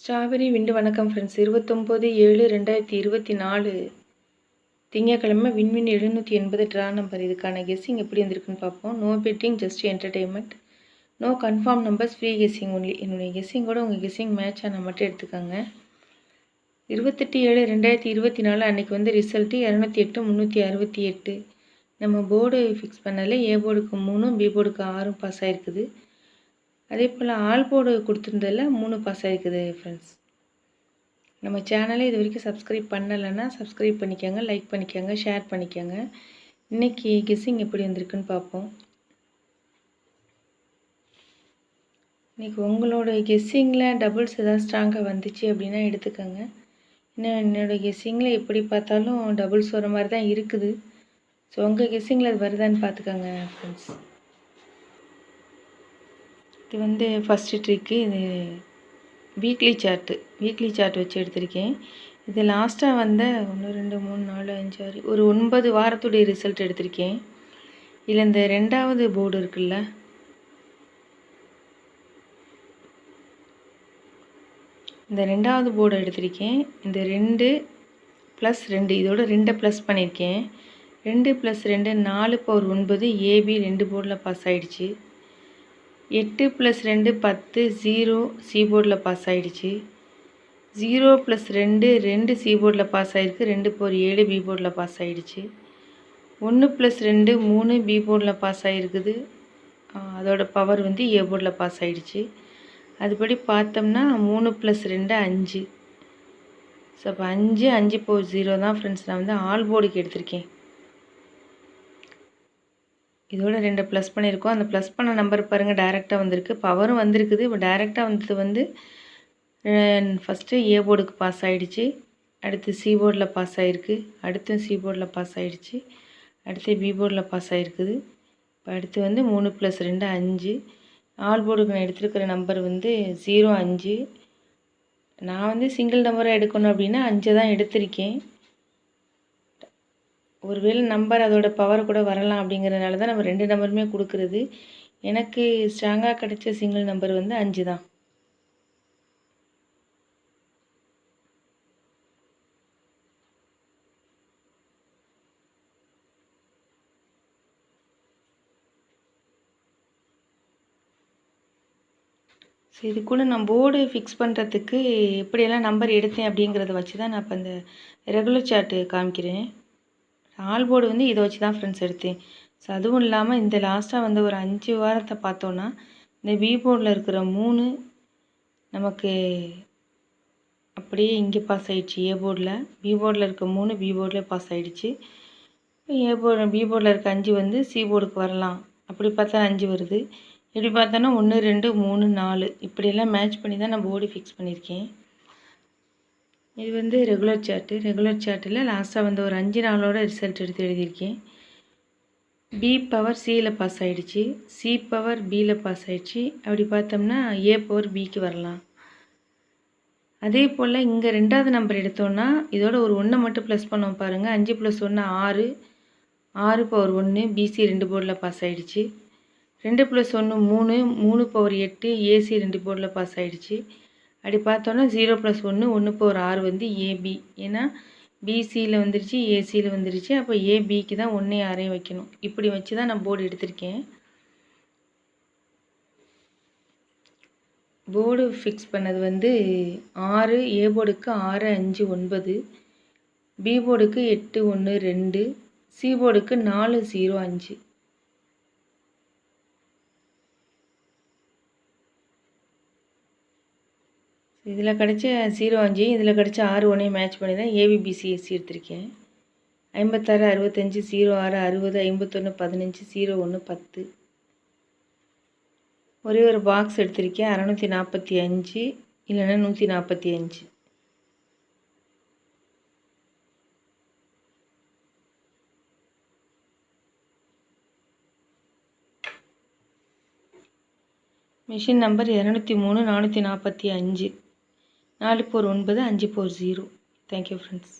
Strawberry விண்டு வணக்கம் friends. 29/7/2024 திங்கக்கிழமை win win 780 draw number. இதுக்கான கெஸ்ஸிங் எப்படி வந்திருக்குன்னு பார்ப்போம். No betting, just entertainment, no confirm numbers, free guessing only. என்னுடைய கெஸ்ஸிங்கோட உங்கள் கெஸ்ஸிங் மேட்ச் ஆனால் மட்டும் எடுத்துக்கோங்க. 28/7/2024 அன்றைக்கி வந்து ரிசல்ட்டு 208 368. நம்ம போர்டு ஃபிக்ஸ் பண்ணதில் ஏ போர்டுக்கு 3, பி போர்டுக்கு 6 பாஸ் ஆகிருக்குது. அதே போல் ஆல் போர்டு கொடுத்துருந்ததில் 3 பாஸ் ஆகிருக்குது ஃப்ரெண்ட்ஸ். நம்ம சேனலை இது வரைக்கும் சப்ஸ்கிரைப் பண்ணலைன்னா சப்ஸ்கிரைப் பண்ணிக்கோங்க, லைக் பண்ணிக்கோங்க, ஷேர் பண்ணிக்கோங்க. இன்றைக்கி கெஸ்ஸிங் எப்படி வந்திருக்குன்னு பார்ப்போம். இன்றைக்கி உங்களோட கெஸ்ஸிங்கில் டபுள்ஸ் ஏதாவது ஸ்ட்ராங்காக வந்துச்சு அப்படின்னா எடுத்துக்கோங்க. இன்னும் என்னோடய கெஸ்ஸிங்கில் எப்படி பார்த்தாலும் டபுள்ஸ் வர மாதிரி தான் இருக்குது. ஸோ உங்கள் கெஸ்ஸிங்கில் அது வருதான்னு பார்த்துக்கோங்க ஃப்ரெண்ட்ஸ். இது வந்து ஃபஸ்ட்டு ட்ரிக்கு. இது வீக்லி சார்ட் வச்சு எடுத்திருக்கேன். இது லாஸ்ட்டாக வந்த 1 2 3 4 5 6 ஒரு 9 வாரத்துடைய ரிசல்ட் எடுத்திருக்கேன். இதில் இந்த 2வது போர்டு இருக்குல்ல, இந்த 2வது போர்டு எடுத்திருக்கேன். இந்த 2 + 2 இதோட 2 ப்ளஸ் பண்ணியிருக்கேன். 2 + 2 4 பவர் 9 ஏபி 2 போர்டில் பாஸ் ஆகிடுச்சு. 8 + 2 10 0 சி போர்டில் பாஸ் ஆகிடுச்சு. 0 + 2 2 சி போர்டில் பாஸ் ஆகிருக்கு. 2 பவர் 7 பி போர்டில் பாஸ் ஆகிடுச்சு. 1 + 2 3 பி போர்டில் பாஸ் ஆகிருக்குது. அதோட பவர் வந்து ஏ போர்டில் பாஸ் ஆகிடுச்சு. அதுபடி பார்த்தோம்னா 3 + 2 5. ஸோ அப்போ 5 5 பவர் 0 தான் ஃப்ரெண்ட்ஸ். நான் வந்து ஆல் போர்டுக்கு எடுத்திருக்கேன். இதோட 2 ப்ளஸ் பண்ணியிருக்கோம். அந்த ப்ளஸ் பண்ண நம்பர் பாருங்கள், டைரெக்டாக வந்திருக்கு. பவரும் வந்திருக்குது. இப்போ டைரெக்டாக வந்தது வந்து ஃபஸ்ட்டு ஏ போர்டுக்கு பாஸ் ஆகிடுச்சு. அடுத்து சி போர்டில் பாஸ் ஆகிருக்கு. அடுத்து சி போர்டில் பாஸ் ஆகிடுச்சு. அடுத்து பி போர்டில் பாஸ் ஆகிருக்குது. இப்போ அடுத்து வந்து 3 + 2 5. ஆல் போர்டுக்கு நான் எடுத்துருக்கிற நம்பர் வந்து 0 5. நான் வந்து சிங்கிள் நம்பராக எடுக்கணும் அப்படின்னா 5 தான் எடுத்திருக்கேன். ஒருவேளை நம்பர் அதோட பவர் கூட வரலாம் அப்படிங்கிறதுனால தான் நம்ம 2 நம்பருமே கொடுக்குறது. எனக்கு ஸ்ட்ராங்காக கிடைச்ச சிங்கிள் நம்பர் வந்து 5 தான். ஸோ இதுக்குள்ளே நான் போர்டு ஃபிக்ஸ் பண்ணுறதுக்கு எப்படியெல்லாம் நம்பர் எடுத்தேன் அப்படிங்கிறத வச்சு தான் நான் இப்போ இந்த ரெகுலர் சார்ட்டு காமிக்கிறேன். ஆல் போர்டு வந்து இதை வச்சு தான் ஃப்ரெண்ட்ஸ் எடுத்தேன். ஸோ அதுவும் இல்லாமல் இந்த லாஸ்ட்டாக வந்து ஒரு 5 வாரத்தை பார்த்தோன்னா இந்த பி போர்டில் இருக்கிற 3 நமக்கு அப்படியே இங்கே பாஸ் ஆகிடுச்சு. ஏ போர்டில் பி போர்டில் இருக்க 3 பி போர்டில் பாஸ் ஆகிடுச்சு. பி போர்டில் இருக்க 5 வந்து சி போர்டுக்கு வரலாம். அப்படி பார்த்தா 5 வருது. இப்படி பார்த்தோன்னா 1 2 3 4 இப்படியெல்லாம் மேட்ச் பண்ணி தான் நான் போர்டு ஃபிக்ஸ் பண்ணியிருக்கேன். இது வந்து ரெகுலர் சார்ட்டில் லாஸ்ட்டாக வந்து ஒரு 5 நாளோட ரிசல்ட் எடுத்து எழுதியிருக்கேன். பி பவர் சியில் பாஸ் ஆகிடுச்சு. சி பவர் பியில் பாஸ் ஆகிடுச்சு. அப்படி பார்த்தோம்னா ஏ பவர் பிக்கு வரலாம். அதே போல் இங்கே 2வது நம்பர் எடுத்தோன்னா இதோட ஒரு 1 மட்டும் ப்ளஸ் பண்ணோம் பாருங்கள். 5 + 1 6. 6 பவர் 1 பிசி 2 போர்டில் பாஸ் ஆகிடுச்சு. 2 + 1 3 3 பவர் 8 ஏசி 2 போர்டில் பாஸ் ஆகிடுச்சு. அப்படி பார்த்தோன்னா 0 + 1 1 பவர் 6 வந்து ஏபி. ஏன்னா பிசியில் வந்துருச்சு, ஏசியில் வந்துருச்சு. அப்போ ஏபிக்கு தான் 1 6 வைக்கணும். இப்படி வச்சு தான் நான் போர்டு எடுத்திருக்கேன். போர்டு ஃபிக்ஸ் பண்ணது வந்து 6 ஏ போர்டுக்கு 6 5 9, பி போர்டுக்கு 8 1 2, சி போர்டுக்கு 4 0 5. இதில் கிடச்ச 0 5 இதில் கிடச்ச 6 1 மேட்ச் பண்ணி தான் ஏபிபிசிஎஸ்சி எடுத்திருக்கேன். 56 65 06 60 51 15 01 10. ஒரே ஒரு பாக்ஸ் எடுத்திருக்கேன். 645 இல்லைன்னா 145. Machine number 203 445. 4 power 9 5 power 0. Thank you friends.